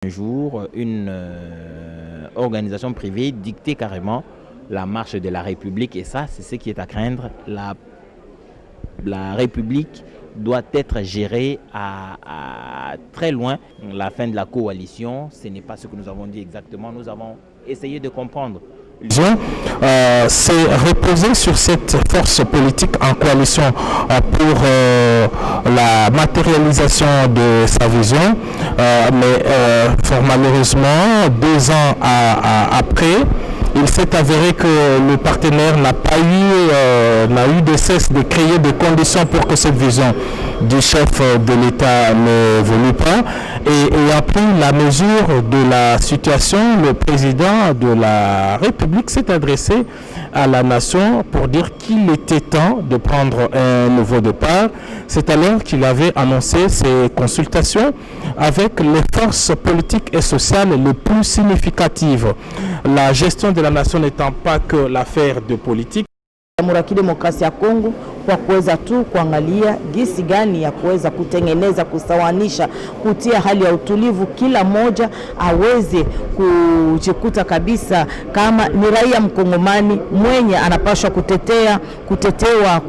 Un jour, une organisation privée dictait carrément la marche de la République et ça, c'est ce qui est à craindre. La République doit être gérée à très loin. La fin de la coalition, ce n'est pas ce que nous avons dit exactement. Nous avons essayé de comprendre. C'est reposer sur cette force politique en coalition pour la matérialisation de sa vision, mais fort malheureusement, 2 ans après, il s'est avéré que le partenaire n'a eu de cesse de créer des conditions pour que cette vision du chef de l'État ne évolue pas. Et ayant pris la mesure de la situation, le président de la République s'est adressé à la nation pour dire qu'il était temps de prendre un nouveau départ. C'est alors qu'il avait annoncé ses consultations avec les forces politiques et sociales les plus significatives. La gestion de la nation n'étant pas que l'affaire de politique. Jamhuri ya Kidemokrasia ya Kongo kwa kuweza tu kuangalia jinsi gani ya kuweza kutengeneza, kusawanisha, kutia hali ya utulivu, kila moja aweze kujikuta kabisa kama ni raia mkongomani mwenye anapaswa kutetewa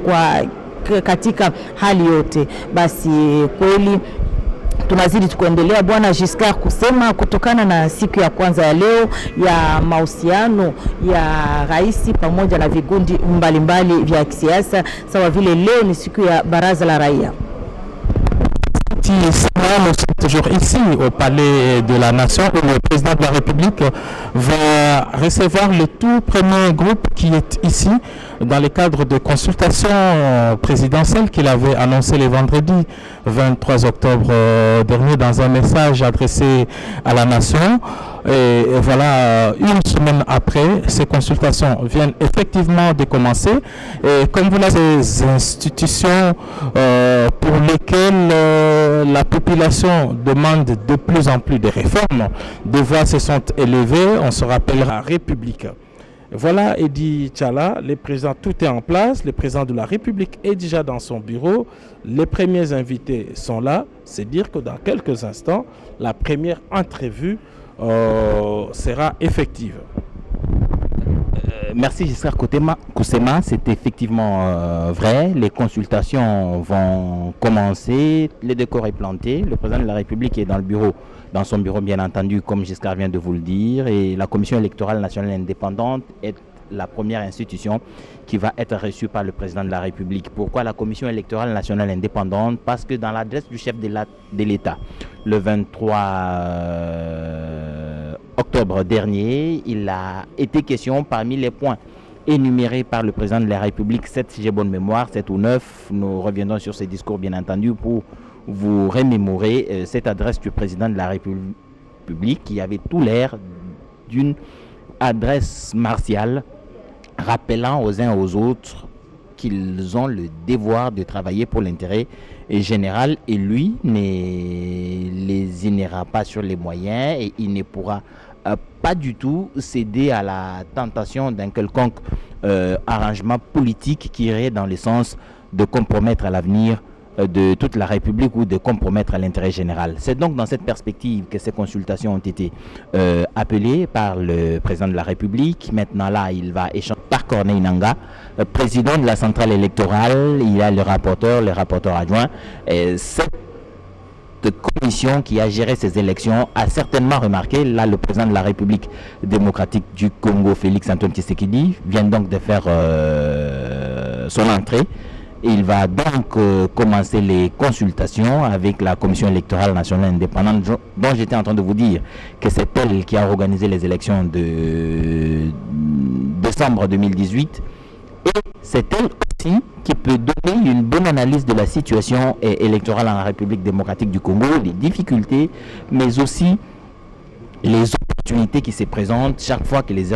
katika hali yote. Basi kweli tunazidi tukuendelea Bwana Giscard kusema kutokana na siku ya kwanza ya leo ya mahusiano ya rais pamoja na vigundi mbalimbali vya kisiasa, sawa vile leo ni siku ya baraza la raia. Nous sommes toujours ici au Palais de la Nation où le président de la République va recevoir le tout premier groupe qui est ici dans le cadre de consultations présidentielles qu'il avait annoncé le vendredi 23 octobre dernier dans un message adressé à la nation. Et voilà, une semaine après, ces consultations viennent effectivement de commencer. Et comme vous l'avez, ces institutions pour lesquelles la population demande de plus en plus de réformes, des voix se sont élevées, on se rappellera République. Voilà, Edi Tchala, le président, tout est en place, le président de la République est déjà dans son bureau, les premiers invités sont là, c'est dire que dans quelques instants, la première entrevue sera effective. Merci Giscard Koussema, c'est effectivement vrai. Les consultations vont commencer, le décor est planté, le président de la République est dans son bureau bien entendu, comme Giscard vient de vous le dire, et la Commission électorale nationale indépendante est la première institution qui va être reçue par le président de la République. Pourquoi la Commission électorale nationale indépendante? Parce que dans l'adresse du chef de l'État, le 23 octobre dernier, il a été question parmi les points énumérés par le président de la République, 7 si j'ai bonne mémoire, 7 ou 9, nous reviendrons sur ces discours bien entendu pour vous remémorer cette adresse du président de la République qui avait tout l'air d'une adresse martiale rappelant aux uns aux autres qu'ils ont le devoir de travailler pour l'intérêt général et lui ne lésinera pas sur les moyens et il ne pourra pas du tout céder à la tentation d'un quelconque arrangement politique qui irait dans le sens de compromettre l'avenir de toute la République ou de compromettre l'intérêt général. C'est donc dans cette perspective que ces consultations ont été appelées par le président de la République. Maintenant là, il va échanger par Corneille Nangaa, président de la centrale électorale. Il y a le rapporteur adjoint. Cette commission qui a géré ces élections a certainement remarqué, là le président de la République démocratique du Congo, Félix Antoine Tshisekedi, vient donc de faire son entrée. Il va donc commencer les consultations avec la Commission électorale nationale indépendante dont j'étais en train de vous dire que c'est elle qui a organisé les élections de décembre 2018 et c'est elle aussi qui peut donner une bonne analyse de la situation électorale en République démocratique du Congo, les difficultés mais aussi les opportunités qui se présentent chaque fois que les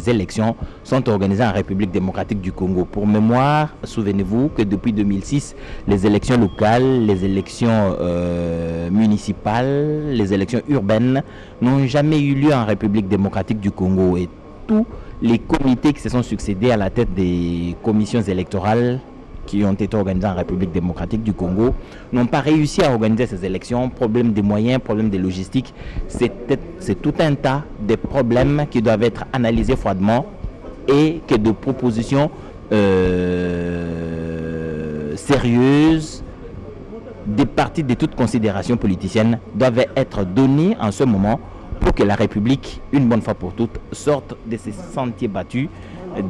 élections sont organisées en République démocratique du Congo. Pour mémoire, souvenez-vous que depuis 2006, les élections locales, les élections municipales, les élections urbaines n'ont jamais eu lieu en République démocratique du Congo. Et tous les comités qui se sont succédés à la tête des commissions électorales qui ont été organisées en République démocratique du Congo n'ont pas réussi à organiser ces élections. Problème des moyens, problème de logistique, c'est tout un tas de problèmes qui doivent être analysés froidement et que de propositions sérieuses des partis de toute considération politicienne doivent être données en ce moment pour que la République, une bonne fois pour toutes, sorte de ces sentiers battus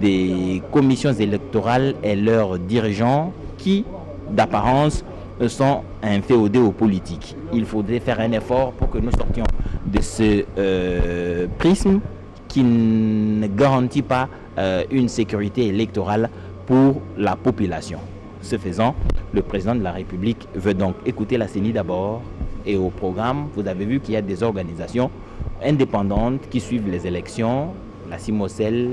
des commissions électorales et leurs dirigeants qui, d'apparence, sont inféodés aux politiques. Il faudrait faire un effort pour que nous sortions de ce prisme qui ne garantit pas une sécurité électorale pour la population. Ce faisant, le président de la République veut donc écouter la CENI d'abord, et au programme, vous avez vu qu'il y a des organisations indépendantes qui suivent les élections, la CIMOCEL,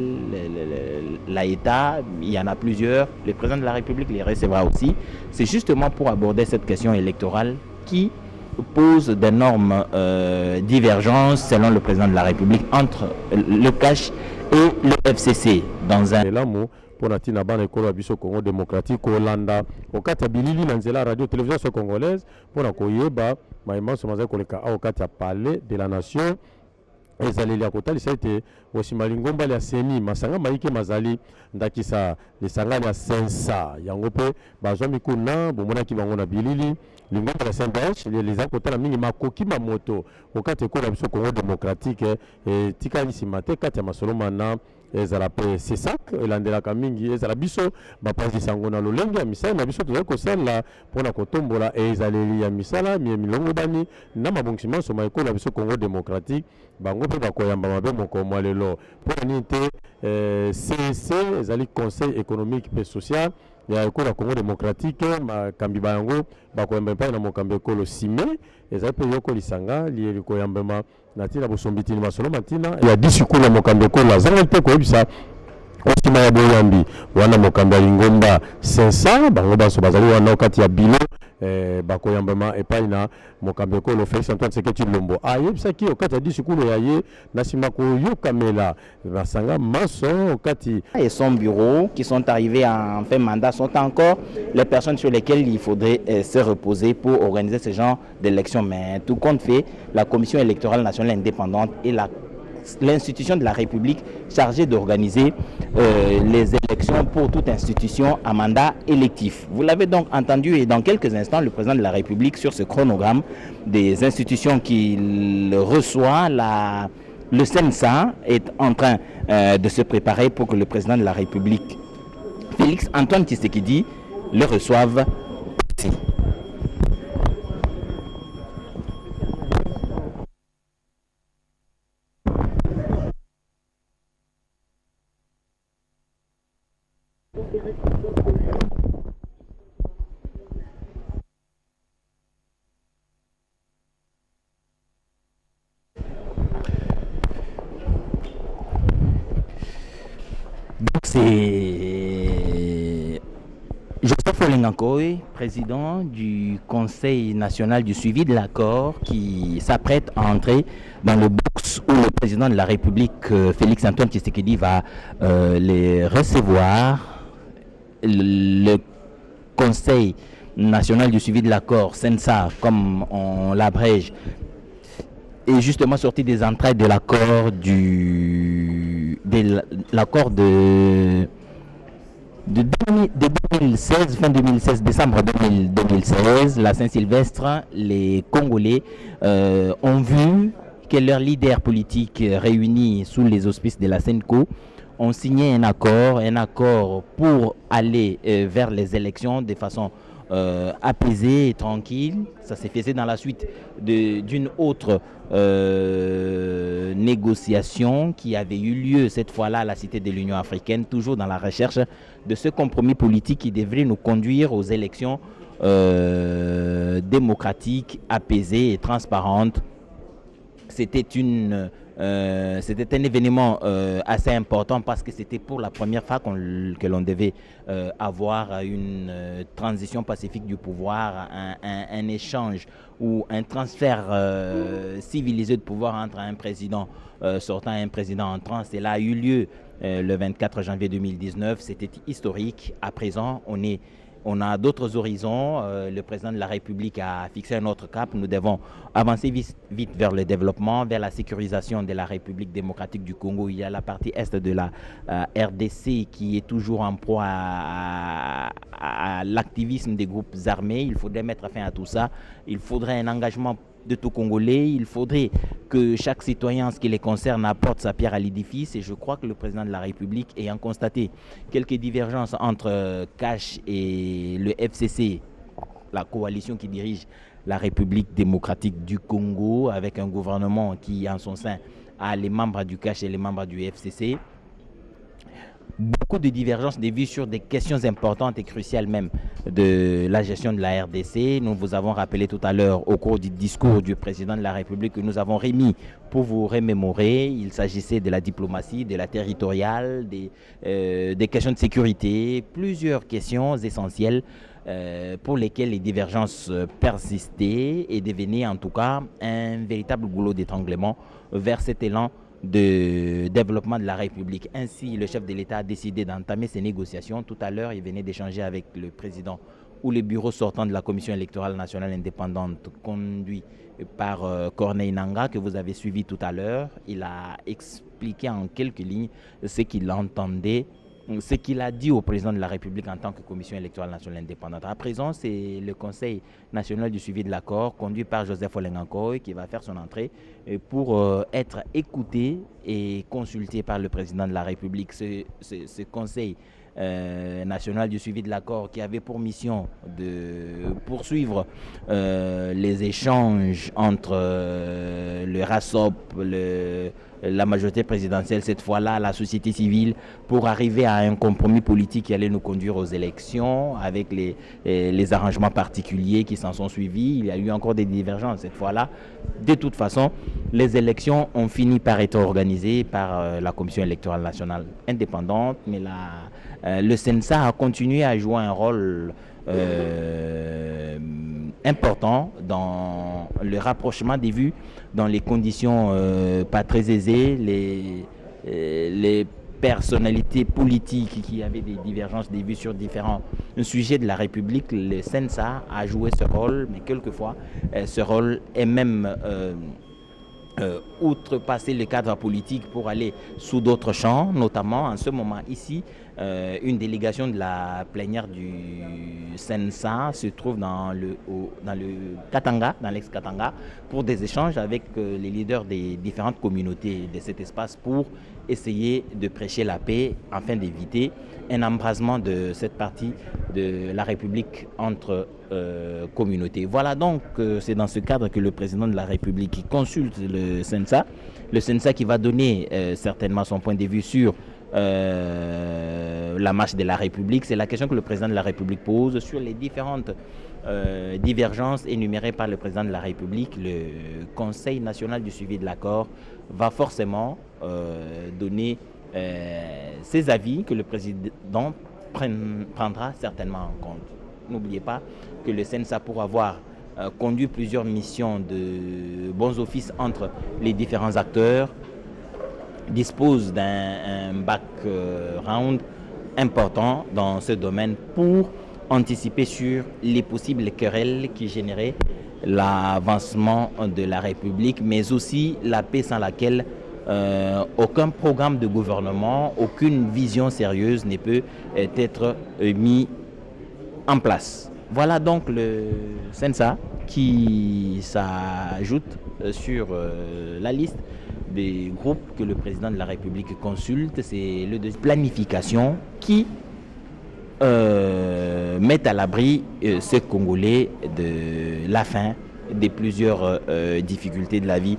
l'AETA, il y en a plusieurs, le président de la République les recevra aussi. C'est justement pour aborder cette question électorale qui pose d'énormes divergences, selon le président de la République, entre le CACH et le FCC dans un... Pour tina bana ekolo ya biso Congo démocratique kolanda okati ya bilili na nzela radio télévision congolaise pour koyeba maïma somaza koleka okati ya palais de la nation ezaleli ya kotalisa ete osima lingomba ya seni masanga maike mazali ndakisa lisanga ya sensa yango pe bazwa mikuna bomonaki bango na bilili lingomba ya senbach les akotala mingi makoki mamoto okati ekolo ya biso Congo démocratique tika lisima te kati ya masoloma na ezala pe sesak elandelaka mingi ezala biso bapasi sango na lolenge ya misala na biso tozali kosala mpona kotombola ezaleli ya misala milongo bani na mabongisi soma ekolo ya biso Congo démocratique bango mpe bakoyamba mabe moko mwa lelo mpona nini te CEC ezali conseil économique pe social ya ekolo ya Congo démocratique makambi bayango bakoyamba mpe na mokambi ekolo sime ezali pe yoko lisanga liye likoyambema na tina bosombitini masolo matina ya disikula mokambi ekolo azanga mpe koyebisa osima ya boyambi wana mokambi ya lingomba 500 bango baso bazali wana okati ya bilo bakoyambema epai na mokambi ekolo Félix Antoine Tshisekedi Tshilombo ayebisaki okati ya disikulu ya ye na nsima koyokamela basanga maso okati et son bureau qui sont arrivés en fin mandat sont encore les personnes sur lesquelles il faudrait se reposer pour organiser ce genre d'élection. Mais tout compte fait, la Commission électorale nationale indépendante est l'institution de la République chargée d'organiser les élections pour toute institution à mandat électif. Vous l'avez donc entendu, et dans quelques instants, le président de la République, sur ce chronogramme des institutions qu'il reçoit, le CENSA est en train de se préparer pour que le président de la République, Félix Antoine Tshisekedi, le reçoive ici. C'est Joseph Olengankoy, président du Conseil national du suivi de l'accord, qui s'apprête à entrer dans le box où le président de la République, Félix Antoine Tshisekedi, va les recevoir. Le Conseil national du suivi de l'accord, CENSA, comme on l'abrège, est justement sorti des entrailles de l'accord de 2016, fin 2016, décembre 2016, la Saint-Sylvestre. Les Congolais ont vu que leurs leaders politiques réunis sous les auspices de la CENCO ont signé un accord pour aller vers les élections de façon apaisée et tranquille. Ça s'est fait dans la suite d'une autre négociation qui avait eu lieu cette fois-là à la Cité de l'Union africaine, toujours dans la recherche de ce compromis politique qui devrait nous conduire aux élections démocratiques, apaisées et transparentes. C'était un événement assez important parce que c'était pour la première fois que l'on devait avoir une transition pacifique du pouvoir, un échange ou un transfert civilisé de pouvoir entre un président sortant et un président entrant. Cela a eu lieu le 24 janvier 2019. C'était historique. À présent, on est On a d'autres horizons. Le président de la République a fixé un autre cap. Nous devons avancer vite vers le développement, vers la sécurisation de la République démocratique du Congo. Il y a la partie est de la RDC qui est toujours en proie à l'activisme des groupes armés. Il faudrait mettre fin à tout ça. Il faudrait un engagement de tout Congolais. Il faudrait que chaque citoyen, en ce qui les concerne, apporte sa pierre à l'édifice. Et je crois que le président de la République, ayant constaté quelques divergences entre CACH et le FCC, la coalition qui dirige la République démocratique du Congo, avec un gouvernement qui, en son sein, a les membres du CACH et les membres du FCC, beaucoup de divergences de vues sur des questions importantes et cruciales même de la gestion de la RDC. Nous vous avons rappelé tout à l'heure au cours du discours du président de la République que nous avons remis pour vous remémorer. Il s'agissait de la diplomatie, de la territoriale, des questions de sécurité, plusieurs questions essentielles pour lesquelles les divergences persistaient et devenaient en tout cas un véritable goulot d'étranglement vers cet élan de développement de la République. Ainsi, le chef de l'État a décidé d'entamer ces négociations. Tout à l'heure, il venait d'échanger avec le président ou le bureau sortant de la Commission électorale nationale indépendante conduit par Corneille Nangaa, que vous avez suivi tout à l'heure. Il a expliqué en quelques lignes ce qu'il entendait, ce qu'il a dit au président de la République en tant que Commission électorale nationale indépendante. À présent, c'est le Conseil national du suivi de l'accord, conduit par Joseph Olengakoy, qui va faire son entrée pour être écouté et consulté par le président de la République. Ce Conseil national du suivi de l'accord qui avait pour mission de poursuivre les échanges entre le RASOP, la majorité présidentielle, cette fois-là la société civile, pour arriver à un compromis politique qui allait nous conduire aux élections avec les arrangements particuliers qui s'en sont suivis. Il y a eu encore des divergences cette fois-là. De toute façon, les élections ont fini par être organisées par la Commission électorale nationale indépendante, mais le CENSA a continué à jouer un rôle important dans le rapprochement des vues, dans les conditions pas très aisées, les personnalités politiques qui avaient des divergences des vues sur différents sujets de la République. Le CENSA a joué ce rôle, mais quelquefois ce rôle est même outrepasser le cadre politique pour aller sous d'autres champs, notamment en ce moment ici, une délégation de la plénière du CENSA se trouve dans le Katanga, dans l'ex-Katanga, pour des échanges avec les leaders des différentes communautés de cet espace pour essayer de prêcher la paix afin d'éviter un embrasement de cette partie de la République entre communautés. Voilà donc, c'est dans ce cadre que le président de la République consulte le CENSA qui va donner certainement son point de vue sur la marche de la République. C'est la question que le président de la République pose sur les différentes divergences énumérées par le président de la République. Le Conseil national du suivi de l'accord va forcément donner ses avis que le président prendra certainement en compte. N'oubliez pas que le CENSA, pour avoir conduit plusieurs missions de bons offices entre les différents acteurs, dispose d'un background important dans ce domaine pour anticiper sur les possibles querelles qui généraient l'avancement de la République, mais aussi la paix sans laquelle aucun programme de gouvernement, aucune vision sérieuse ne peut être mis en place. Voilà donc le CENSA qui s'ajoute sur la liste des groupes que le président de la République consulte. C'est le de planification qui met à l'abri ces Congolais de la faim, de plusieurs difficultés de la vie.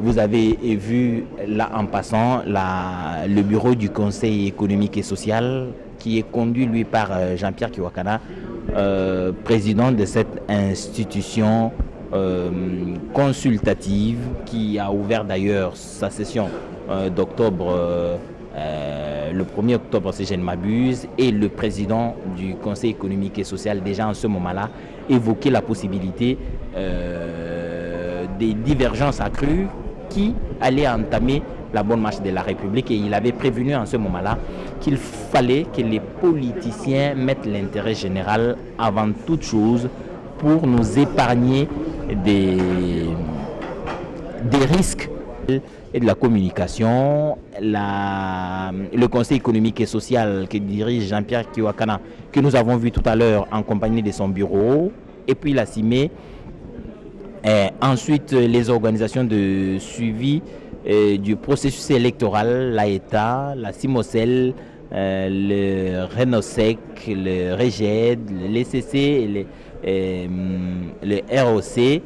Vous avez vu là en passant le bureau du Conseil économique et social qui est conduit lui par Jean-Pierre Kiwakana, président de cette institution consultative qui a ouvert d'ailleurs sa session d'octobre, le 1er octobre si je ne m'abuse, et le président du Conseil économique et social déjà en ce moment-là évoquait la possibilité des divergences accrues qui allaient entamer la bonne marche de la République et il avait prévenu en ce moment-là qu'il fallait que les politiciens mettent l'intérêt général avant toute chose pour nous épargner des risques et de la communication. Le Conseil économique et social que dirige Jean-Pierre Kiwakana, que nous avons vu tout à l'heure en compagnie de son bureau, et puis la CIME, ensuite les organisations de suivi du processus électoral, l'AETA, la CIMOCEL, le RENOSEC, le REGED, le LCC, le ROC,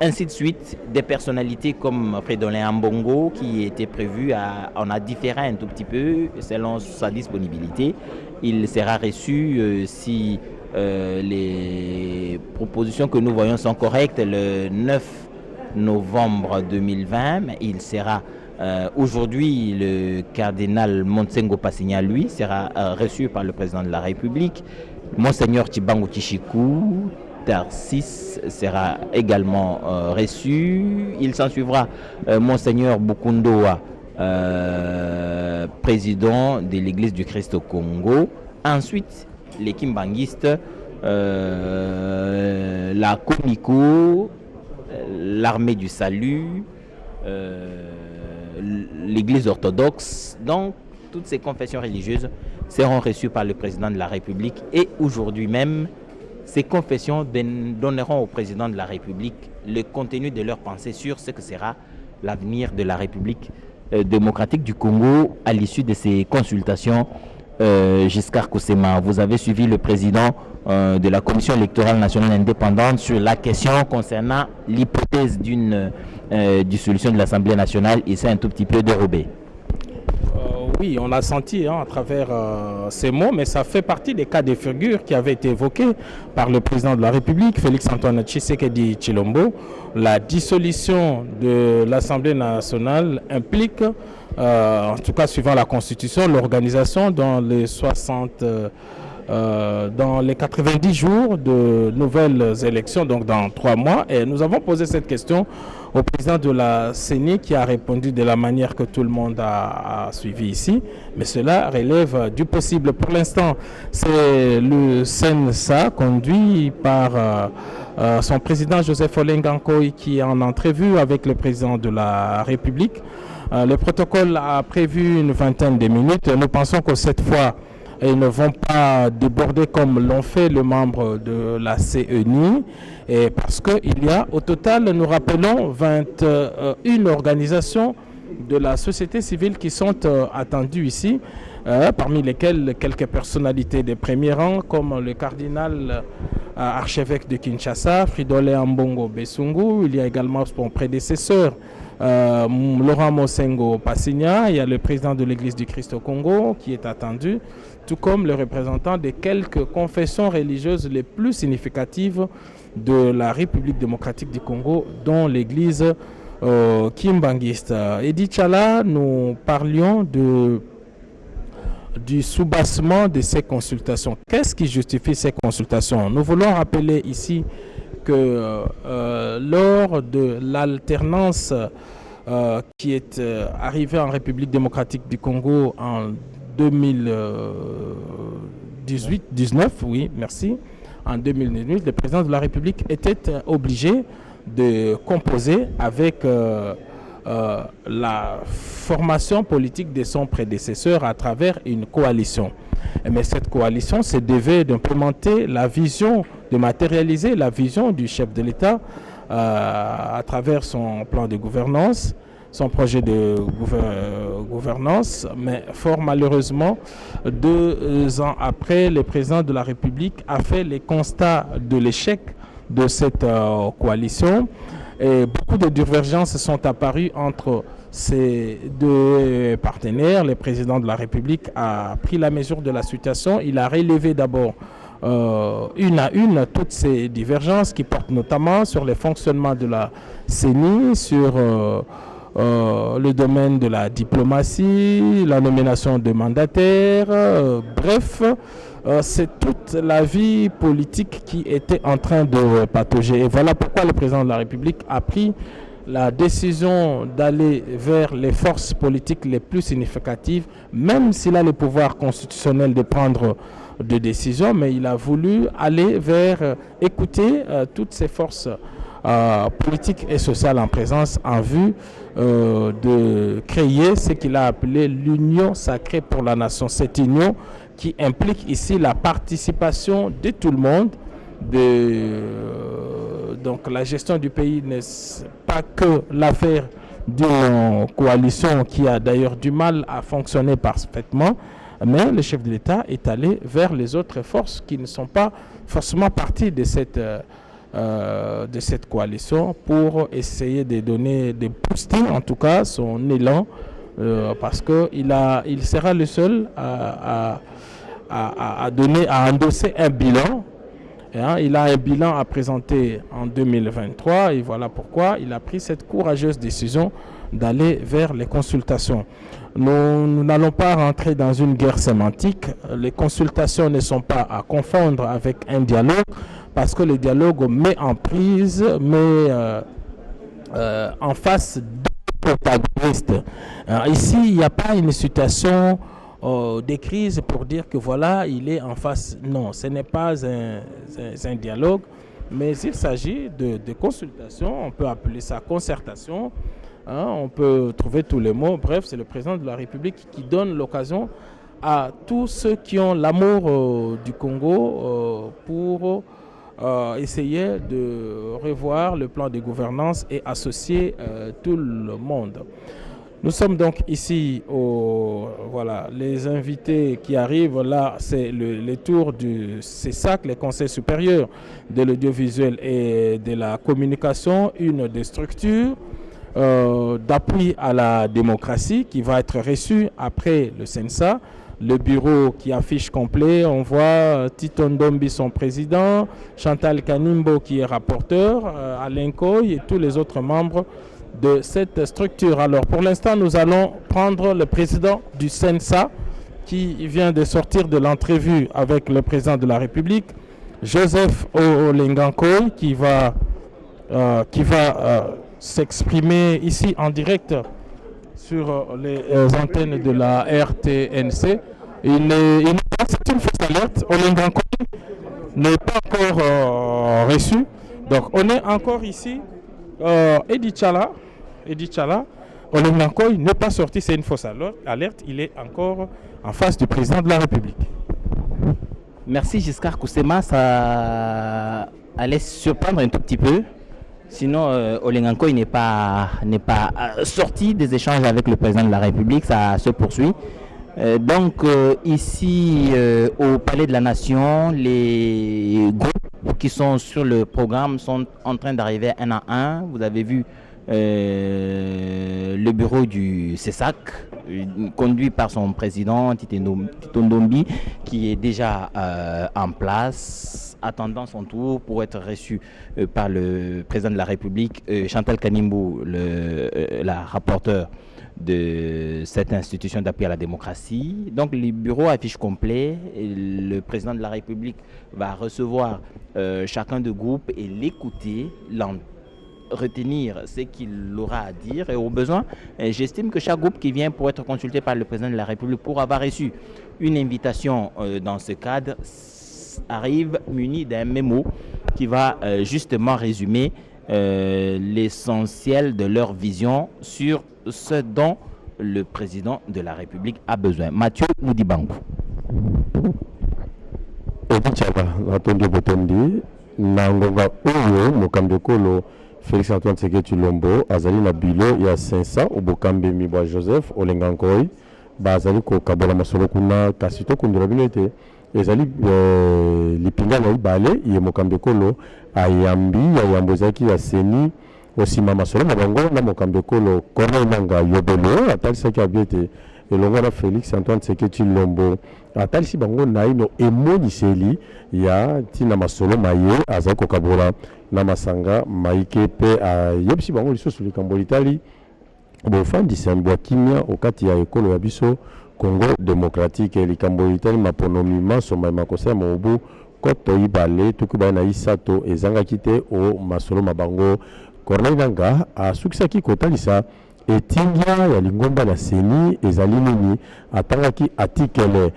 ainsi de suite, des personnalités comme Fridolin Ambongo qui était prévu, on a différé un tout petit peu selon sa disponibilité. Il sera reçu si les propositions que nous voyons sont correctes le 9 novembre 2020. Mais il sera aujourd'hui, le cardinal Monsengo Passigna, lui, sera reçu par le président de la République. Monseigneur Chibangu Chichikou Tarsis sera également reçu. Il s'en suivra Monseigneur Bukundoa, président de l'Église du Christ au Congo. Ensuite, les Kimbanguistes, la Comico, l'armée du salut, l'Église orthodoxe. Donc, toutes ces confessions religieuses seront reçues par le président de la République et aujourd'hui même, ces confessions donneront au président de la République le contenu de leur pensée sur ce que sera l'avenir de la République démocratique du Congo à l'issue de ces consultations. Giscard Koussema, vous avez suivi le président de la Commission électorale nationale indépendante sur la question concernant l'hypothèse d'une dissolution de l'Assemblée nationale. Il s'est un tout petit peu dérobé. Oui, on l'a senti à travers ces mots, mais ça fait partie des cas de figure qui avaient été évoqués par le président de la République, Félix-Antoine Tshisekedi Tshilombo. La dissolution de l'Assemblée nationale implique, en tout cas suivant la Constitution, l'organisation dans les 90 jours de nouvelles élections, donc dans 3 mois. Et nous avons posé cette question au président de la CENI qui a répondu de la manière que tout le monde a suivi ici. Mais cela relève du possible. Pour l'instant, c'est le CENSA conduit par son président Joseph Olengankoy qui est en entrevue avec le président de la République. Le protocole a prévu une vingtaine de minutes. Nous pensons que cette fois, ils ne vont pas déborder comme l'ont fait les membres de la CENI, et parce qu'il y a au total, nous rappelons, 21 organisations de la société civile qui sont attendues ici, parmi lesquelles quelques personnalités de premier rang comme le cardinal archevêque de Kinshasa, Fridolin Ambongo Besungu. Il y a également son prédécesseur, Laurent Monsengo Passigna. Il y a le président de l'Église du Christ au Congo qui est attendu, tout comme le représentant de quelques confessions religieuses les plus significatives de la République démocratique du Congo, dont l'Église kimbanguiste. Edith Chala, nous parlions du soubassement de ces consultations. Qu'est-ce qui justifie ces consultations? Nous voulons rappeler ici que lors de l'alternance qui est arrivée en République démocratique du Congo en 2018-19, oui, merci. En 2018, le président de la République était obligé de composer avec la formation politique de son prédécesseur à travers une coalition. Mais cette coalition se devait d'implémenter la vision, de matérialiser la vision du chef de l'État à travers son plan de gouvernance, son projet de gouvernance, mais fort malheureusement, 2 ans après, le président de la République a fait les constats de l'échec de cette coalition et beaucoup de divergences sont apparues entre ces 2 partenaires. Le président de la République a pris la mesure de la situation. Il a relevé d'abord une à une toutes ces divergences qui portent notamment sur le fonctionnement de la CENI, sur le domaine de la diplomatie, la nomination de mandataires, bref, c'est toute la vie politique qui était en train de patauger. Et voilà pourquoi le président de la République a pris la décision d'aller vers les forces politiques les plus significatives, même s'il a le pouvoir constitutionnel de prendre des décisions, mais il a voulu aller vers écouter toutes ces forces politiques et sociales en présence en vue de créer ce qu'il a appelé l'union sacrée pour la nation. Cette union qui implique ici la participation de tout le monde. Donc la gestion du pays n'est pas que l'affaire d'une coalition qui a d'ailleurs du mal à fonctionner parfaitement, mais le chef de l'État est allé vers les autres forces qui ne sont pas forcément partie de cette coalition pour essayer de donner, de booster en tout cas son élan, parce qu'il sera le seul à endosser un bilan. Il a un bilan à présenter en 2023 et voilà pourquoi il a pris cette courageuse décision d'aller vers les consultations. Nous n'allons pas rentrer dans une guerre sémantique. Les consultations ne sont pas à confondre avec un dialogue parce que le dialogue met en prise, en face deux protagonistes. Ici, il n'y a pas une situation des crises pour dire que voilà, il est en face. Non, ce n'est pas un dialogue, mais il s'agit de consultation, on peut appeler ça concertation, on peut trouver tous les mots. Bref, c'est le président de la République qui donne l'occasion à tous ceux qui ont l'amour du Congo pour essayer de revoir le plan de gouvernance et associer tout le monde. Nous sommes donc ici, voilà, les invités qui arrivent là, c'est les tours du CESAC, le Conseil supérieur de l'audiovisuel et de la communication, une des structures d'appui à la démocratie qui va être reçue après le CENSA. Le bureau qui affiche complet, on voit Tito Ndombi, son président, Chantal Kanimbo qui est rapporteur, Alain Koy et tous les autres membres de cette structure. Alors pour l'instant, nous allons prendre le président du CENSA qui vient de sortir de l'entrevue avec le président de la République, Joseph Olengankoy, qui va s'exprimer ici en direct sur les antennes de la RTNC. C'est une fausse alerte. Olengankoy n'est pas encore reçu. Donc on est encore ici. Edi Tchala, Olengankoy n'est pas sorti, c'est une fausse alerte, il est encore en face du président de la République. Merci Giscard Koussema, ça allait surprendre un tout petit peu. Sinon, Olengankoy n'est pas sorti des échanges avec le président de la République, ça se poursuit. Ici, au Palais de la Nation, les groupes qui sont sur le programme sont en train d'arriver un à un. Vous avez vu le bureau du CESAC, conduit par son président Tito Ndombi, qui est déjà en place, attendant son tour pour être reçu par le président de la République, Chantal Kanimbo, la rapporteure de cette institution d'appui à la démocratie. Donc le bureau affiche complet. Le président de la République va recevoir chacun des groupes et l'écouter, retenir ce qu'il aura à dire et au besoin. J'estime que chaque groupe qui vient pour être consulté par le président de la République pour avoir reçu une invitation dans ce cadre arrive muni d'un mémo qui va justement résumer l'essentiel de leur vision sur ce dont le président de la République a besoin. Mathieu Moudibango. Félix Antoine Tshisekedi Tshilombo azali na bilo ya CENSA obokambe mibwa Joseph Olengankoy bazali ko kabola masolo kuna kasi to kundira bino ete ezali lipinga na ibale ye mokambe kolo ayambo zaki ya seni osima masolo na bango na mokambe kolo Corneille Nangaa Yobelo atalisaki abiete elongo na Félix Antoine Tshisekedi Tshilombo atalisi bango na ino emoniseli ya tina masolo maye azali ko kabola na masanga maike pe yebisi bango lisusu likambo litali bofandisa mbwa kimia okati ya ekolo ya biso Congo démocratique likambo litali maponomi masoma makosa mobu koto ibale tukuba na isato ezanga kite o masolo mabango Corneille Nangaa asukisaki kotalisa etingia ya lingomba na seni ezali nini atangaki article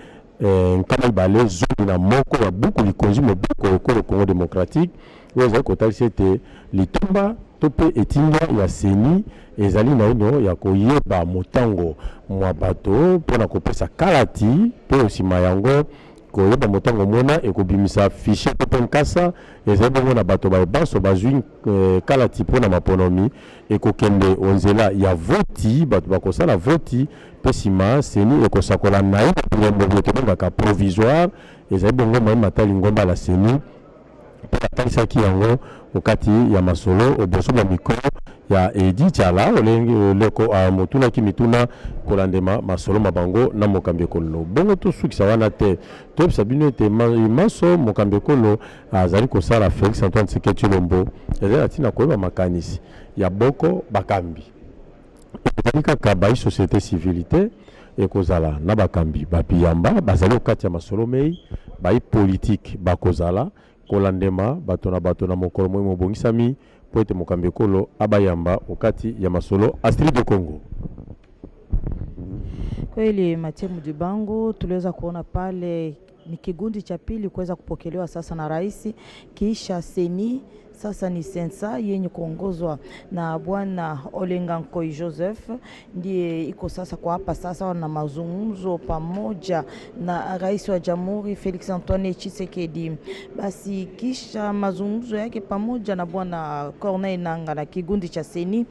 nkama ibale zoni na moko ya buku likonzi moboko ekolo Congo démocratique oyo ezali kotalisa ete litomba to mpe etingia ya seni ezali naino ya koyeba motango mwa bato mpona kopesa kalati mpe osima yango koyeba motango mona ekobimisa fichier to mpe nkasa ezali bongo na bato baebanso bazwi kalati mpona maponomi ekokende onzela ya voti bato bakosala voti mpe nsima seni ekosakola na ye elembo tobengaka provisoire ezali bongo mayemata lingomba la seni mpe atalisaki yango okati ya masolo oboso bwa mikro ya Edi Tiala oleko motunaki mituna kolandema masolo mabango na mokambi ekolo bongo tosukisa wana te toyebisa bino ete maso mokambi ekolo azali kosala Félix Antoine Tshisekedi Tshilombo ezali atina koyeba makanisi ya boko bakambi ezali kaka bai société civile te ekozala na bakambi bapiyamba bazali okati ya masolo mei bai politique bakozala kolandema bato na mokolo moi mobongisami po ete mokambi ekolo abayamba okati ya masolo Astrid de Congo. Kweli Mathieu Mudibangu, tuliweza kuona pale ni kigundi cha pili kuweza kupokelewa sasa na rais kisha seni. Sasa ni sensa yenye kuongozwa na bwana Olenga Nkoi Joseph ndiye iko sasa kwa hapa sasa na mazungumzo pamoja na rais wa jamhuri Felix Antoine Tshisekedi. Basi kisha mazungumzo yake pamoja na bwana Corneille Nangaa na kigundi cha seni,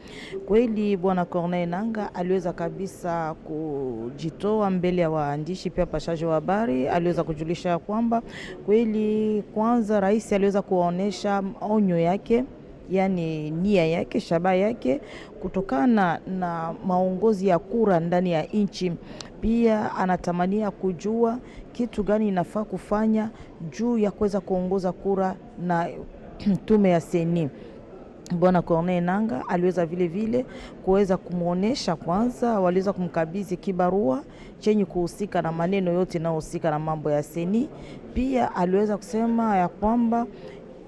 kweli bwana Corneille Nangaa aliweza kabisa kujitoa mbele ya waandishi pia pashaji wa habari. Aliweza kujulisha kwamba kweli kwanza rais aliweza kuonesha onyo yake, yani nia yake, shabaha yake kutokana na maongozi ya kura ndani ya nchi. Pia anatamania kujua kitu gani inafaa kufanya juu ya kuweza kuongoza kura na tume ya seni. Bwana Corneille Nangaa aliweza vile vile kuweza kumuonesha kwanza, waliweza kumkabidhi kibarua chenye kuhusika na maneno yote yanayohusika na mambo ya seni. Pia aliweza kusema ya kwamba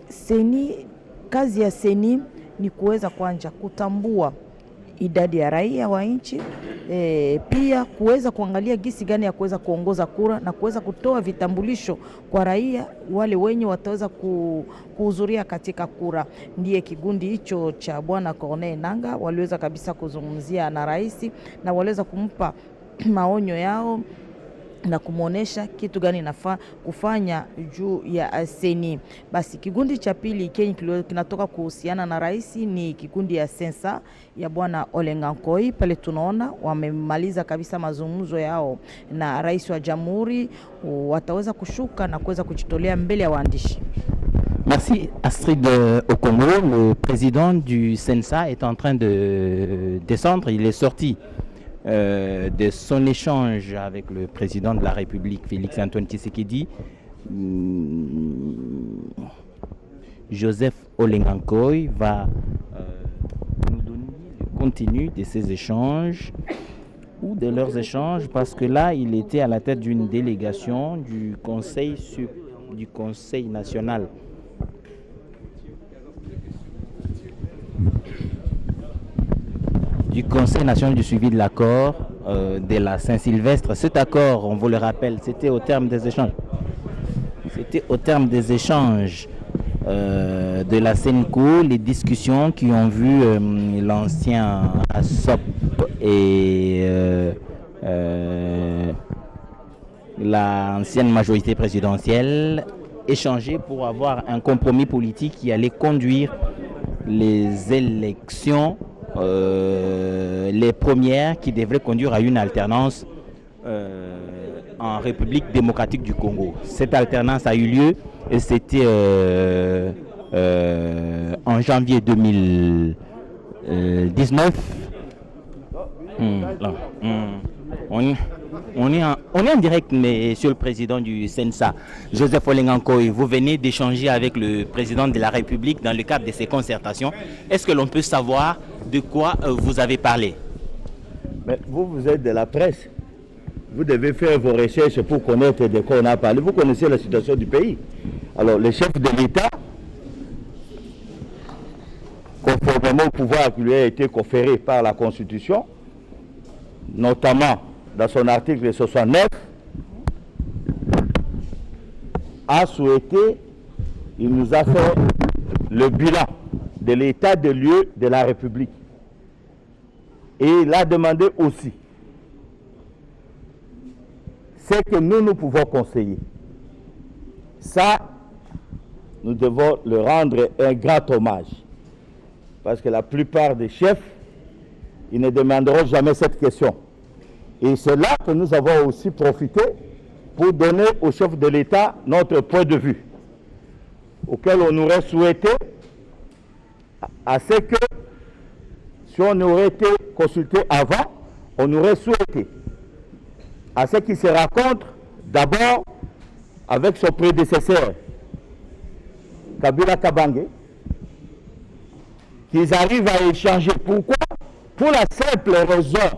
seni, kazi ya seni ni kuweza kwanza kutambua idadi ya raia wa nchi, pia kuweza kuangalia gisi gani ya kuweza kuongoza kura na kuweza kutoa vitambulisho kwa raia wale wenye wataweza kuhudhuria katika kura. Ndiye kigundi hicho cha bwana Corneille Nangaa waliweza kabisa kuzungumzia na rais na waliweza kumpa maonyo yao na kumuonesha kitu gani nafaa kufanya juu ya seni. Basi kigundi cha pili kinatoka kuhusiana na rais ni kikundi ya sensa ya bwana Olenga Nkoi. Pale tunaona wamemaliza kabisa mazungumzo yao na rais wa jamhuri, wataweza kushuka na kuweza kujitolea mbele ya waandishi. Merci Astrid. Au Congo, le président du Sensa est en train de descendre. Il est sorti de son échange avec le président de la République, Félix Antoine Tshisekedi. Joseph Olenga Nkoi va nous donner le contenu de ces échanges ou de leurs échanges, parce que là, il était à la tête d'une délégation du Conseil national du Conseil national du suivi de l'accord de la Saint-Sylvestre. Cet accord, on vous le rappelle, c'était au terme des échanges. C'était au terme des échanges de la CENCO, les discussions qui ont vu l'ancien ASOP et l'ancienne majorité présidentielle échanger pour avoir un compromis politique qui allait conduire les élections, les premières qui devraient conduire à une alternance en République démocratique du Congo. Cette alternance a eu lieu et c'était en janvier 2019. On est en direct, monsieur le président du Sensa, Joseph Olenga Nkoi. Vous venez d'échanger avec le président de la République dans le cadre de ces concertations. Est-ce que l'on peut savoir de quoi vous avez parlé? Mais vous êtes de la presse. Vous devez faire vos recherches pour connaître de quoi on a parlé. Vous connaissez la situation du pays. Alors, le chef de l'État, conformément conformément au pouvoir qui lui a été conféré par la Constitution, notamment dans son article 69, a souhaité, il nous a fait le bilan de l'état de lieu de la République. Et il a demandé aussi ce que nous pouvons conseiller. Ça, nous devons le rendre un grand hommage. Parce que la plupart des chefs, ils ne demanderont jamais cette question. Et c'est là que nous avons aussi profité pour donner au chef de l'État notre point de vue, auquel on aurait souhaité à ce que, si on aurait été consulté avant, on aurait souhaité à ce qu'il se rencontre d'abord avec son prédécesseur, Kabila Kabange, qu'ils arrivent à échanger. Pourquoi? Pour la simple raison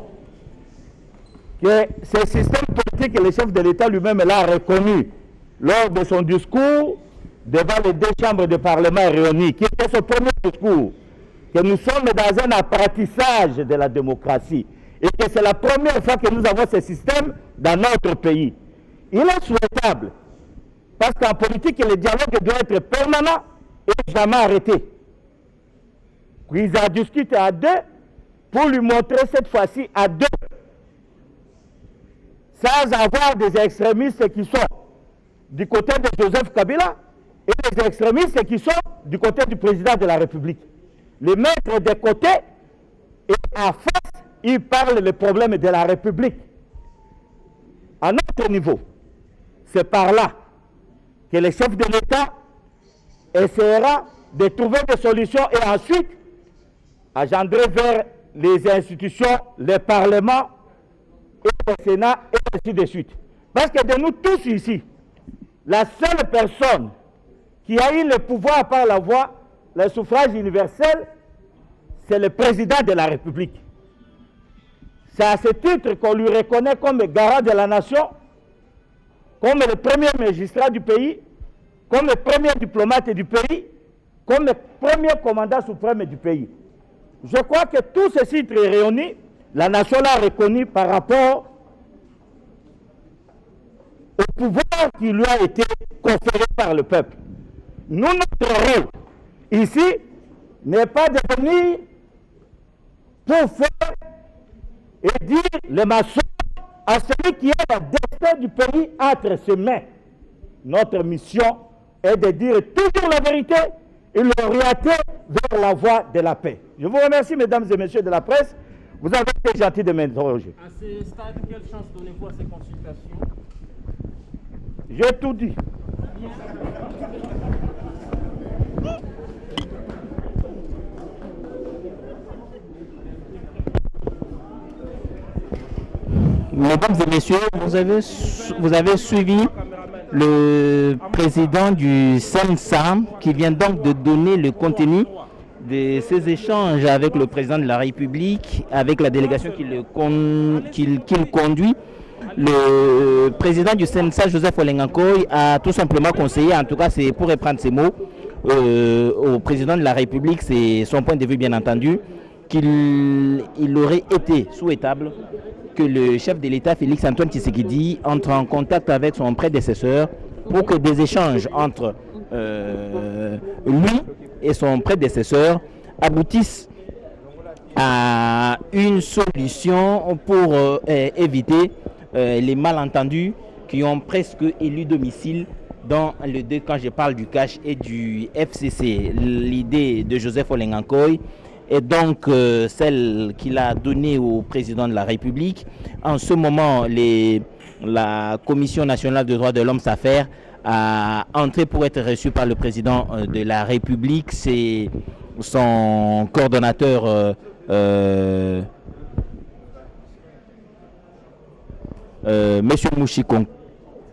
que ce système politique que le chef de l'État lui-même l'a reconnu lors de son discours devant les 2 chambres de parlement réunies, qui était son premier discours, que nous sommes dans un apprentissage de la démocratie et que c'est la première fois que nous avons ce système dans notre pays. Il est souhaitable, parce qu'en politique, le dialogue doit être permanent et jamais arrêté. Ils en discutent à 2 pour lui montrer cette fois-ci à 2, sans avoir des extrémistes qui sont du côté de Joseph Kabila et des extrémistes qui sont du côté du président de la République. Les mettre de côté et en face, ils parlent les problèmes de la République. À notre niveau, c'est par là que le chef de l'État essaiera de trouver des solutions et ensuite engendrer vers les institutions, les parlements et le Sénat et ainsi de suite. Parce que de nous tous ici, la seule personne qui a eu le pouvoir par la voie, le suffrage universel, c'est le président de la République. C'est à ce titre qu'on lui reconnaît comme garant de la nation, comme le premier magistrat du pays, comme le premier diplomate du pays, comme le premier commandant suprême du pays. Je crois que tous ces titres réunis, la nation l'a reconnu par rapport au pouvoir qui lui a été conféré par le peuple. Nous, notre rôle ici n'est pas de venir pour faire et dire le maçon à celui qui a le destin du pays entre ses mains. Notre mission est de dire toujours la vérité et l'orienter vers la voie de la paix. Je vous remercie, mesdames et messieurs de la presse. Vous avez été gentils de m'interroger. À ce stade, quelle chance donnez-vous à ces consultations? J'ai tout dit. Mesdames et messieurs, vous avez suivi le président du CENSA qui vient donc de donner le contenu de ces échanges avec le président de la République, avec la délégation qu'il conduit. Le président du CENSA, Joseph Olengankoy, a tout simplement conseillé, en tout cas c'est pour reprendre ses mots, au président de la République, c'est son point de vue bien entendu, qu'il aurait été souhaitable que le chef de l'État, Félix Antoine Tshisekedi, entre en contact avec son prédécesseur pour que des échanges entre lui et son prédécesseur aboutissent à une solution pour éviter les malentendus qui ont presque élu domicile dans les 2 camps. Je parle du CACH et du FCC. L'idée de Joseph Olengankoy est donc celle qu'il a donnée au président de la République. En ce moment, la Commission nationale des droits de l'homme s'affaire à entrer pour être reçue par le président de la République. C'est son coordonnateur Monsieur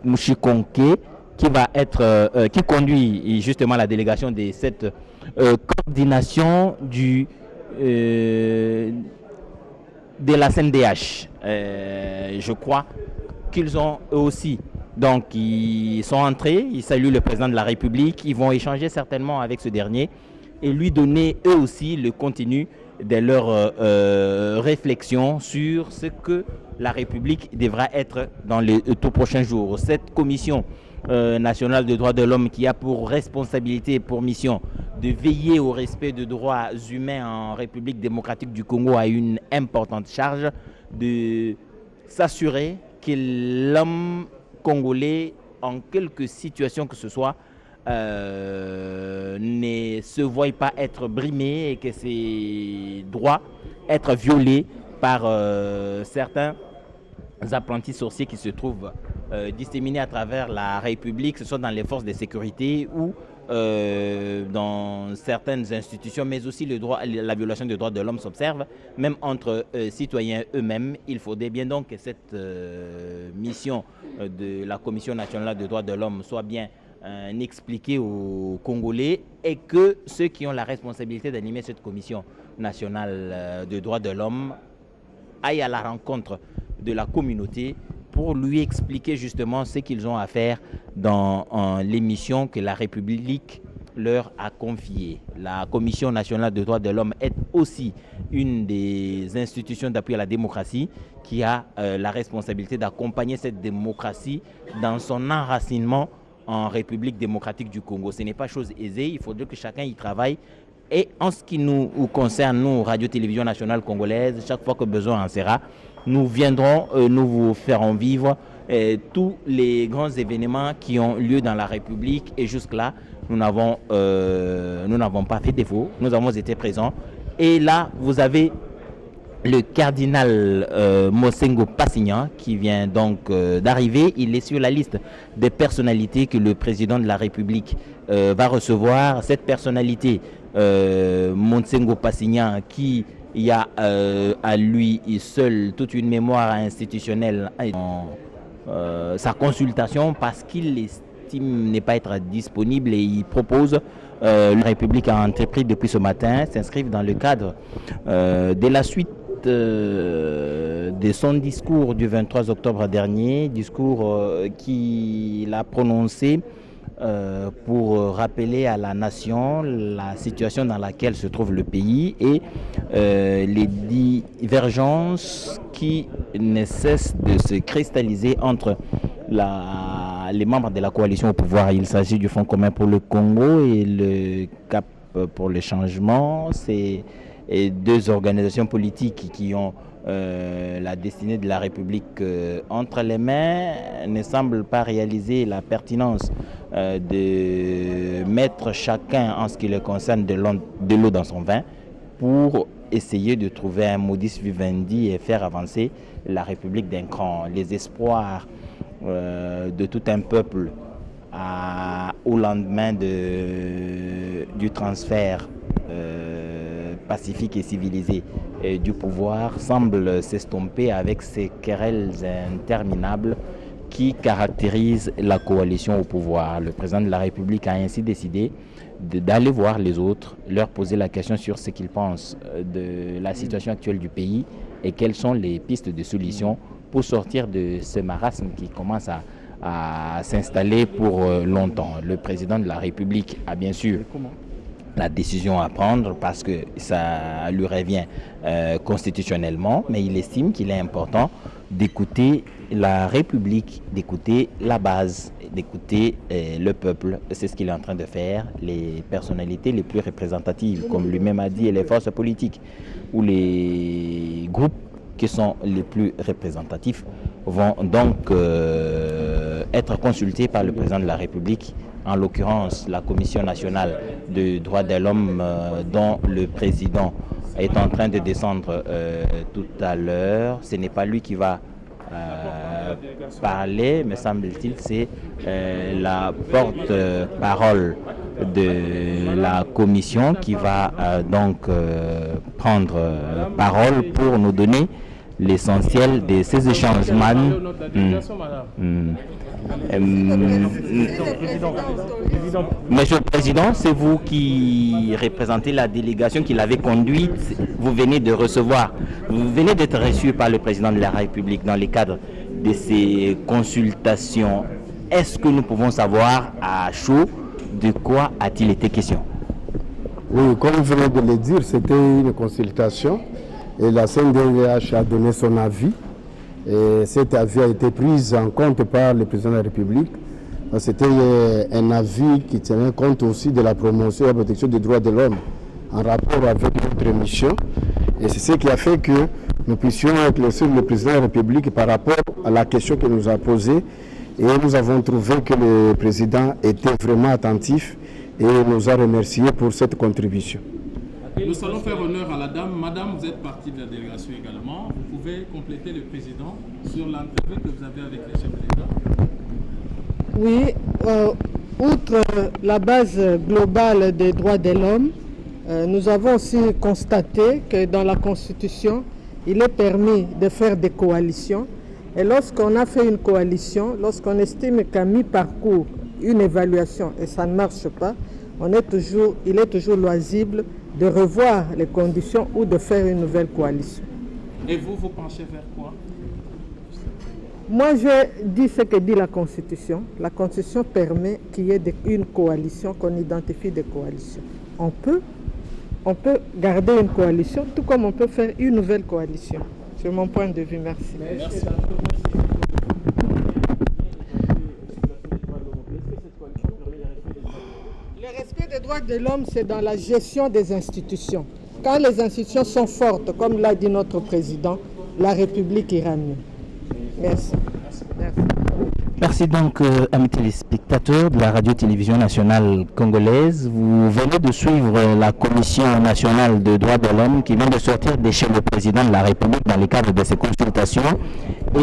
Mouchikonke qui conduit justement la délégation de cette coordination de la CNDH. Je crois qu'ils ont eux aussi, donc ils sont entrés, ils saluent le président de la République, ils vont échanger certainement avec ce dernier et lui donner eux aussi le contenu de leurs réflexions sur ce que la République devra être dans les tout prochains jours. Cette commission nationale des droits de l'homme qui a pour responsabilité et pour mission de veiller au respect des droits humains en République démocratique du Congo a une importante charge de s'assurer que l'homme congolais, en quelque situation que ce soit, ne se voient pas être brimés et que ses droits être violés par certains apprentis sorciers qui se trouvent disséminés à travers la République, que ce soit dans les forces de sécurité ou dans certaines institutions, mais aussi la violation des droits de l'homme s'observe, même entre citoyens eux-mêmes. Il faudrait bien donc que cette mission de la Commission nationale des droits de l'homme soit bien expliqué aux Congolais et que ceux qui ont la responsabilité d'animer cette commission nationale des droits de l'homme aillent à la rencontre de la communauté pour lui expliquer justement ce qu'ils ont à faire dans l'émission que la République leur a confiée. La Commission nationale des droits de l'homme est aussi une des institutions d'appui à la démocratie qui a la responsabilité d'accompagner cette démocratie dans son enracinement en République démocratique du Congo. Ce n'est pas chose aisée, il faudrait que chacun y travaille. Et en ce qui nous concerne, nous, Radio-Télévision Nationale Congolaise, chaque fois que besoin en sera, nous viendrons, nous vous ferons vivre tous les grands événements qui ont lieu dans la République. Et jusque-là, nous n'avons pas fait défaut, nous avons été présents. Et là, vous avez le cardinal Mosengo Passignan qui vient donc d'arriver. Il est sur la liste des personnalités que le président de la République va recevoir. Cette personnalité, Mosengo Passignan, qui a à lui seul toute une mémoire institutionnelle sa consultation parce qu'il estime ne pas être disponible et il propose la République a entrepris depuis ce matin s'inscrivent dans le cadre de la suite de son discours du 23 octobre dernier, discours qu'il a prononcé pour rappeler à la nation la situation dans laquelle se trouve le pays et les divergences qui ne cessent de se cristalliser entre les membres de la coalition au pouvoir. Il s'agit du Fonds commun pour le Congo et le Cap pour le changement. C'est deux organisations politiques qui ont la destinée de la République entre les mains, ne semblent pas réaliser la pertinence de mettre chacun, en ce qui le concerne, de l'eau dans son vin pour essayer de trouver un modus vivendi et faire avancer la République d'un cran. Les espoirs de tout un peuple au lendemain du transfert pacifique et civilisé du pouvoir semble s'estomper avec ces querelles interminables qui caractérisent la coalition au pouvoir. Le président de la République a ainsi décidé d'aller voir les autres, leur poser la question sur ce qu'ils pensent de la situation actuelle du pays et quelles sont les pistes de solution pour sortir de ce marasme qui commence à s'installer pour longtemps. Le président de la République a bien sûr la décision à prendre parce que ça lui revient constitutionnellement, mais il estime qu'il est important d'écouter la République, d'écouter la base, d'écouter le peuple. C'est ce qu'il est en train de faire. Les personnalités les plus représentatives, comme lui-même a dit, et les forces politiques ou les groupes qui sont les plus représentatifs vont donc être consultés par le président de la République, en l'occurrence la Commission nationale des droits de l'homme dont le président est en train de descendre tout à l'heure. Ce n'est pas lui qui va parler, me semble-t-il, c'est la porte-parole de la commission qui va donc prendre parole pour nous donner l'essentiel de ces échanges. Monsieur le Président, c'est vous qui représentez la délégation qui l'avait conduite. Vous venez de recevoir, vous venez d'être reçu par le président de la République dans le cadre de ces consultations. Est-ce que nous pouvons savoir à chaud de quoi a-t-il été question? Oui, comme vous venez de le dire, c'était une consultation et la CNDH a donné son avis. Et cet avis a été pris en compte par le président de la République. C'était un avis qui tenait compte aussi de la promotion et la protection des droits de l'homme en rapport avec notre mission. Et c'est ce qui a fait que nous puissions éclaircir le président de la République par rapport à la question qu'il nous a posée. Et nous avons trouvé que le président était vraiment attentif et nous a remerciés pour cette contribution. Nous allons faire honneur à la dame. Madame, vous êtes partie de la délégation également. Vous pouvez compléter le président sur l'entrevue que vous avez avec les chefs de l'État. Oui, outre la base globale des droits de l'homme, nous avons aussi constaté que dans la Constitution, il est permis de faire des coalitions. Et lorsqu'on a fait une coalition, lorsqu'on estime qu'à mi-parcours, une évaluation et ça ne marche pas, il est toujours loisible de revoir les conditions ou de faire une nouvelle coalition. Et vous penchez vers quoi? Moi, je dis ce que dit la Constitution. La Constitution permet qu'il y ait une coalition, qu'on identifie des coalitions. On peut garder une coalition, tout comme on peut faire une nouvelle coalition. C'est mon point de vue. Merci. Merci. Le respect des droits de l'homme, c'est dans la gestion des institutions. Quand les institutions sont fortes, comme l'a dit notre président, la République ira mieux. Merci. Merci donc, amis téléspectateurs de la radio-télévision nationale congolaise. Vous venez de suivre la Commission nationale des droits de l'homme qui vient de sortir de chez le président de la République dans le cadre de ses consultations. Et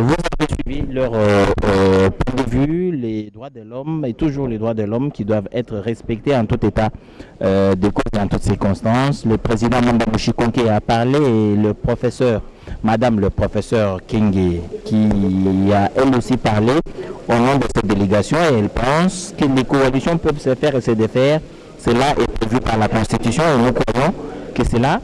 vous avez suivi leur point de vue, les droits de l'homme et toujours les droits de l'homme qui doivent être respectés en tout état de cause et en toutes circonstances. Le président Mamba Mouchikonke a parlé et le professeur Madame le professeur Kenge, qui a elle aussi parlé au nom de cette délégation, et elle pense que les coalitions peuvent se faire et se défaire. Cela est prévu par la Constitution et nous croyons que cela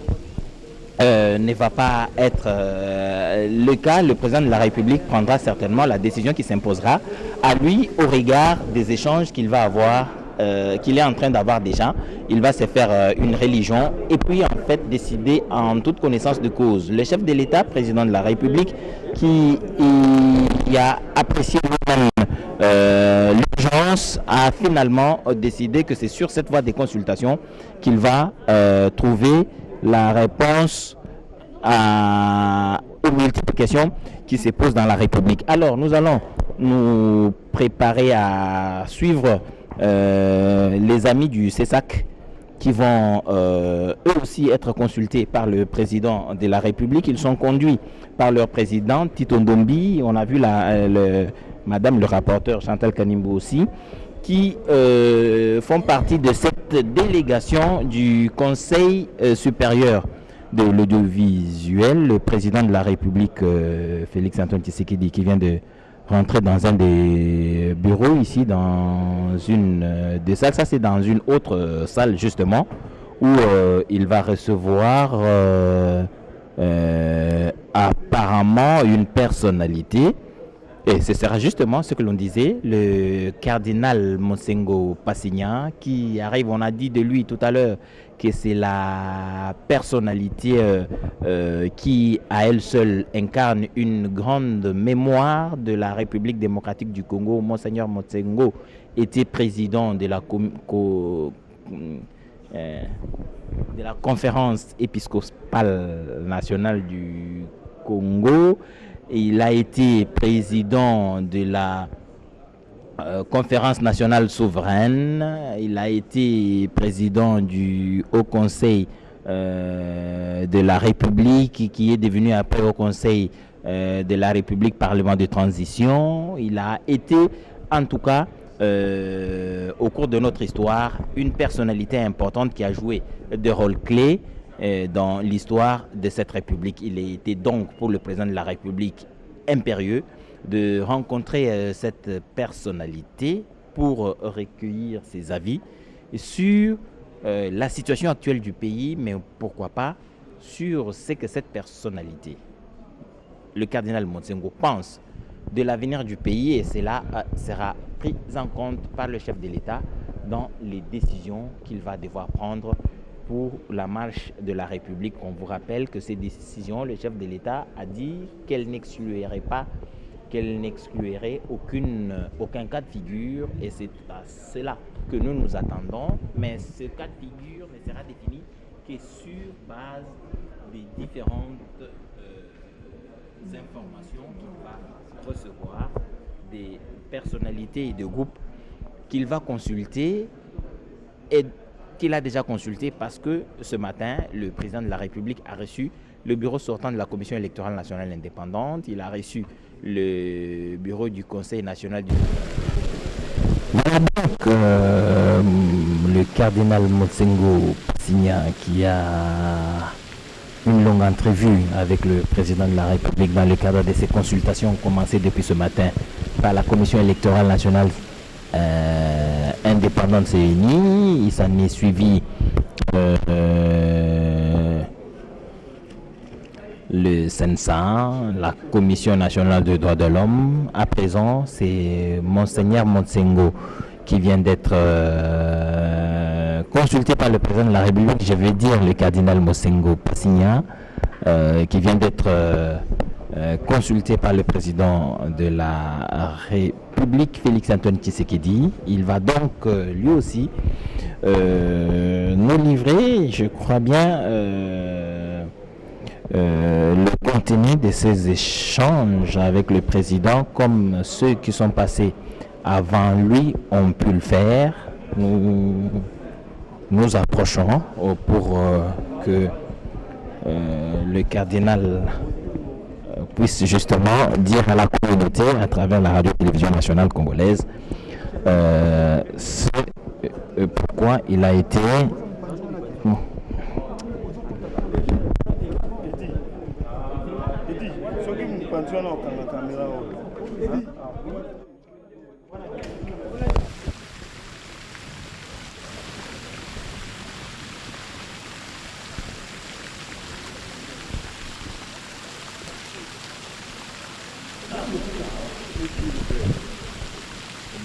ne va pas être le cas. Le président de la République prendra certainement la décision qui s'imposera à lui au regard des échanges qu'il va avoir, qu'il est en train d'avoir déjà. Il va se faire une religion et puis en fait décider en toute connaissance de cause. Le chef de l'État, président de la République, qui a apprécié l'urgence, a finalement décidé que c'est sur cette voie des consultations qu'il va trouver la réponse aux multiples questions qui se posent dans la République. Alors nous allons nous préparer à suivre les amis du CESAC qui vont eux aussi être consultés par le président de la République. Ils sont conduits par leur président Tito Ndombi. On a vu madame le rapporteur Chantal Kanimbo aussi, qui font partie de cette délégation du Conseil supérieur de l'audiovisuel. Le président de la République, Félix Antoine Tshisekedi, qui vient de rentrer dans un des bureaux ici, dans une des salles. Ça, c'est dans une autre salle, justement, où il va recevoir apparemment une personnalité. Et ce sera justement ce que l'on disait, le cardinal Monsengo Passignan, qui arrive. On a dit de lui tout à l'heure que c'est la personnalité qui, à elle seule, incarne une grande mémoire de la République démocratique du Congo. Monseigneur Monsengo était président de la conférence épiscopale nationale du Congo. Il a été président de la conférence nationale souveraine. Il a été président du Haut Conseil de la République, qui est devenu après Haut Conseil de la République Parlement de transition. Il a été, en tout cas, au cours de notre histoire, une personnalité importante qui a joué des rôles clés dans l'histoire de cette République. Il était donc pour le président de la République impérieux de rencontrer cette personnalité pour recueillir ses avis sur la situation actuelle du pays, mais pourquoi pas sur ce que cette personnalité, le cardinal Monsengo, pense de l'avenir du pays, et cela sera pris en compte par le chef de l'État dans les décisions qu'il va devoir prendre pour la marche de la République. On vous rappelle que ces décisions, le chef de l'État a dit qu'elle n'exclurait aucun cas de figure, et c'est à cela que nous nous attendons. Mais ce cas de figure ne sera défini que sur base des différentes informations qu'il va recevoir des personnalités et de groupes qu'il va consulter et qu'il a déjà consulté, parce que ce matin, le président de la République a reçu le bureau sortant de la Commission électorale nationale indépendante, il a reçu le bureau du Conseil national du... Voilà donc le cardinal Motsengo Passigna qui a une longue entrevue avec le président de la République dans le cadre de ces consultations commencées depuis ce matin par la Commission électorale nationale indépendante CENI. Il s'en est suivi le CENSA, la Commission nationale des droits de l'homme. À présent, c'est Monseigneur Motsengo qui vient d'être consulté par le président de la République, je vais dire le cardinal Motsengo Passigna, qui vient d'être consulté par le président de la République, Félix Antoine Tshisekedi. Il va donc lui aussi nous livrer, je crois bien, le contenu de ces échanges avec le président, comme ceux qui sont passés avant lui ont pu le faire. Nous approchons pour que le cardinal puisse justement dire à la communauté à travers la radio-télévision nationale congolaise pourquoi il a été...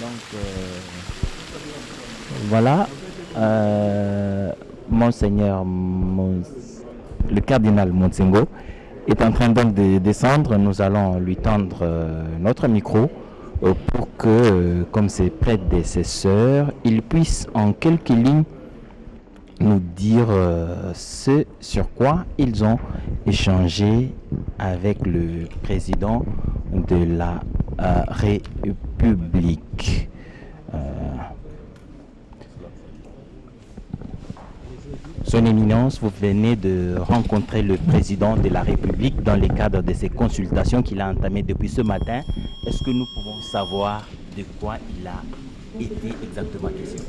Donc voilà, Monseigneur le cardinal Motsengo est en train donc de descendre. Nous allons lui tendre notre micro pour que, comme ses prédécesseurs, il puisse en quelques lignes nous dire ce sur quoi ils ont échangé avec le président de la République. Son Éminence, vous venez de rencontrer le président de la République dans le cadre de ces consultations qu'il a entamées depuis ce matin. Est-ce que nous pouvons savoir de quoi il a été exactement question?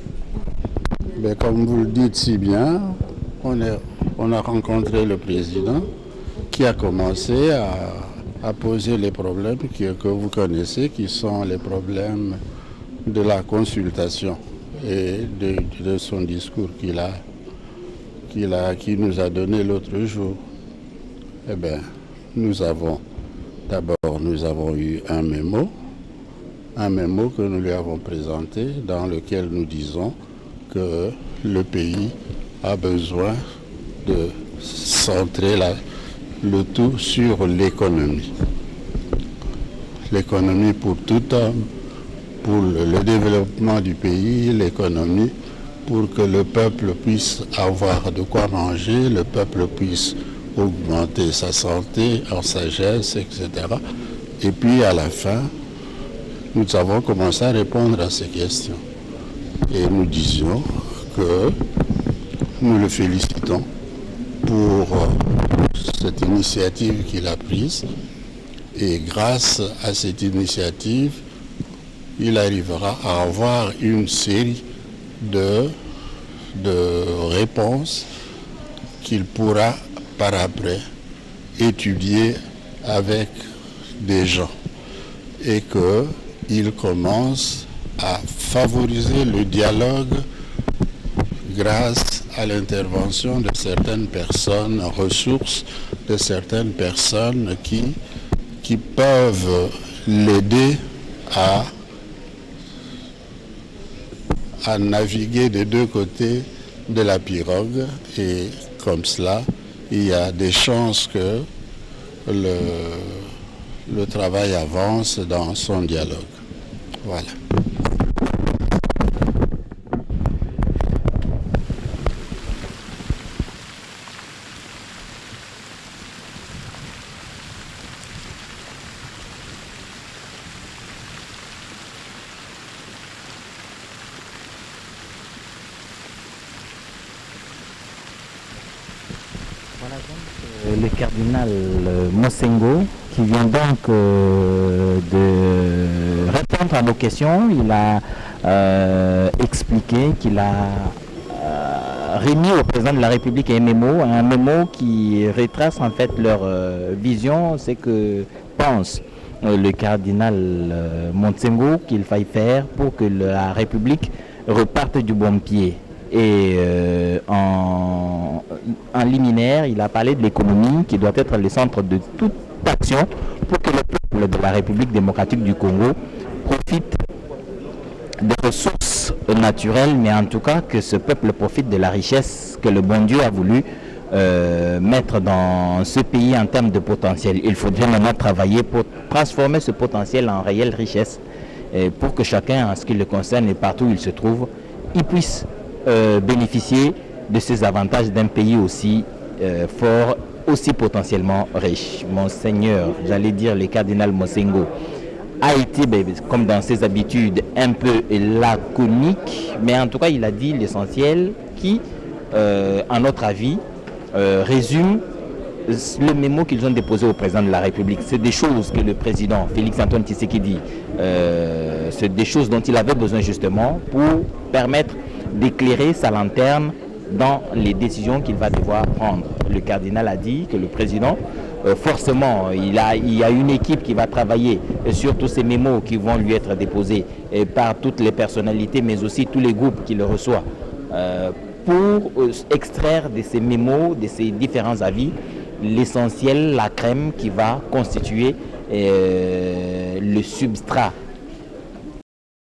Mais comme vous le dites si bien, on a rencontré le président qui a commencé à poser les problèmes que vous connaissez, qui sont les problèmes de la consultation et de son discours qui nous a donné l'autre jour. Eh bien, nous avons eu un mémo que nous lui avons présenté, dans lequel nous disons que le pays a besoin de centrer le tout sur l'économie. L'économie pour tout homme, pour le développement du pays, l'économie pour que le peuple puisse avoir de quoi manger, le peuple puisse augmenter sa santé, en sagesse, etc. Et puis à la fin, nous avons commencé à répondre à ces questions. Et nous disions que nous le félicitons pour cette initiative qu'il a prise. Et grâce à cette initiative, il arrivera à avoir une série de réponses qu'il pourra par après étudier avec des gens. Et qu'il commence à favoriser le dialogue grâce à l'intervention de certaines personnes, ressources de certaines personnes qui peuvent l'aider à naviguer des deux côtés de la pirogue et comme cela, il y a des chances que le travail avance dans son dialogue. Voilà. Le cardinal Mosengo qui vient donc de répondre à nos questions. Il a expliqué qu'il a remis au président de la République un mémo qui retrace en fait leur vision, c'est que pense le cardinal Mosengo qu'il faille faire pour que la République reparte du bon pied. Et en liminaire, il a parlé de l'économie qui doit être le centre de toute action pour que le peuple de la République démocratique du Congo profite des ressources naturelles, mais en tout cas que ce peuple profite de la richesse que le bon Dieu a voulu mettre dans ce pays en termes de potentiel. Il faudrait maintenant travailler pour transformer ce potentiel en réelle richesse pour que chacun, en ce qui le concerne et partout où il se trouve, il puisse bénéficier de ces avantages d'un pays aussi fort, aussi potentiellement riche. Monseigneur, j'allais dire le cardinal Mosengo, a été, comme dans ses habitudes, un peu laconique, mais en tout cas il a dit l'essentiel qui, à notre avis, résume le mémo qu'ils ont déposé au président de la République. C'est des choses que le président Félix-Antoine Tshisekedi, c'est des choses dont il avait besoin justement pour permettre d'éclairer sa lanterne dans les décisions qu'il va devoir prendre. Le cardinal a dit que le président, forcément, il y a une équipe qui va travailler sur tous ces mémos qui vont lui être déposés par toutes les personnalités, mais aussi tous les groupes qui le reçoivent, pour extraire de ces mémos, de ces différents avis, l'essentiel, la crème qui va constituer le substrat